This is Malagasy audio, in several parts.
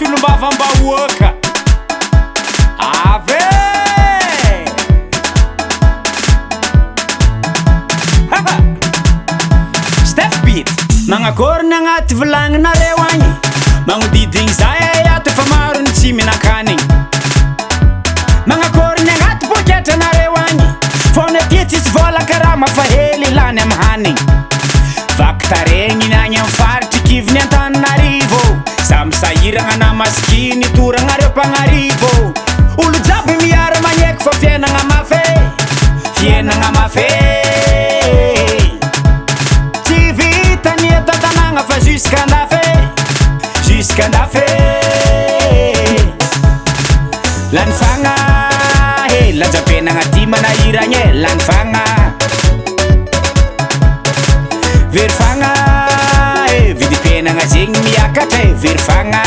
Solombavambahoaka ave Steph Beat magnakoriny agnaty vilagnanareo agny magnodidigny zay ato fa maro ny tsy mihinan-kanigny magnakoriny agnaty poketranareo agny fôny aty tsisy vôla karaha mafahely ilany amy hanigny vaky taregny ny agny amy faritry kiviny Antananarivo samsahiragna na masikiny toragnareo mpagnarivo olo jiaby miara magneky fa fiainagna mafé tsy vita ny eto an-tanagna fa jusqu'andafé lany fagna lanjabenagna ty manahiragny lany fagna very fagna vidim-piainagna zegny miakatra very fagna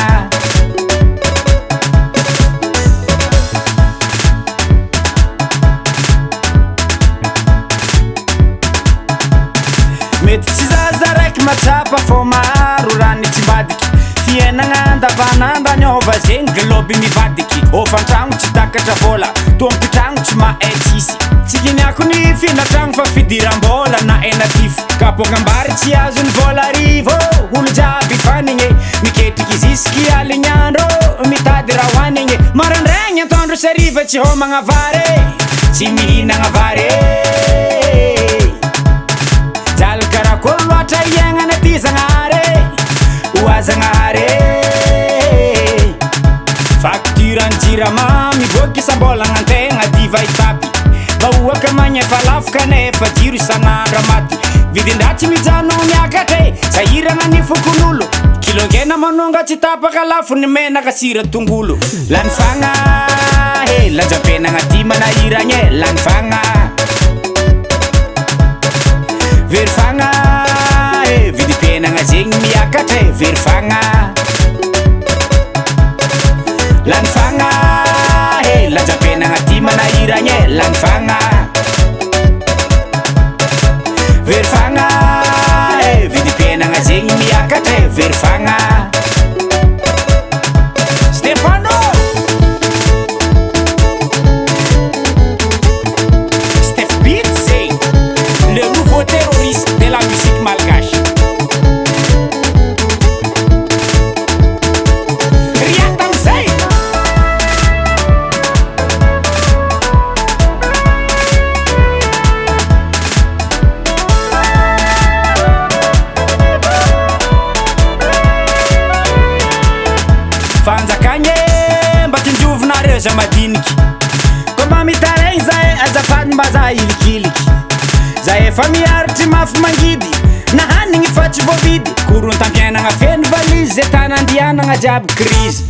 mety tsy zaza raiky matsapa fô maro raha ny tsy mbadiky fiainagna andavanandro aniova zegny globy mivadiky ofantragno tsy takatra vôla tompotragno tsy mahay tsisy tsy kiniako ny finatragno fa fidiram-bôla na enatifo kapôkambary tsy azo ny vôla arivo olo jiaby fanigny miketriky zisky alignandro mitady raha hoanigny marandraigny antondro sariva tsy homagna vary tsy mihinagna vary jaly karakôry loatra iagnana ty zagnahary oazagnahary fakturany jirama mivoaky isam-bôlagna antegna diva itapy vahoaka magnefa lafo kanefa jiro isan'andro maty vidin-dratsy mijano miakatra sahiragna ny fokon'olo kilongena manonga tsy tapaka lafo ny menaka sira tongolo lany fagna lanjabenagna ty manahiragny lany fagna very fagna vidim-piainagna zegny miakatra very fagna lany fagna lanjabenagna ty manahiragny lany fagna very fagna vidim-piainagna zegny miakatra very fagna Stefano Steph Beat c'est le nouveau terroriste de la musique malgache fanjakagny mba tinjovinareo za madiniky komba mitaregny zahay azafady mba za ilikiliky za efa miaritry mafy mangidy na hanigny fa tsy voavidy korontam-piainagna feno valizy ze tanandianagna jiaby krizy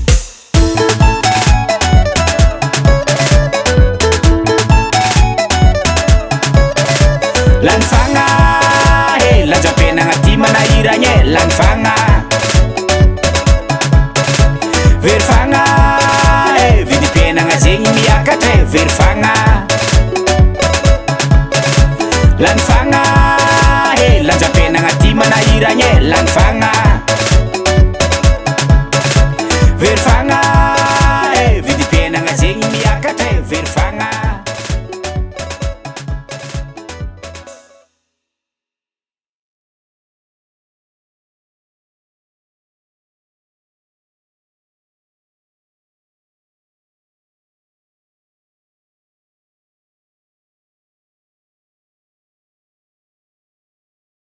lany fagna lanjabenagna ty manahiragny lany fagna very fagna vidim-piainagna zegny miakatra very fagna lany fagna lanjabenagna ty manahiragny lany fagna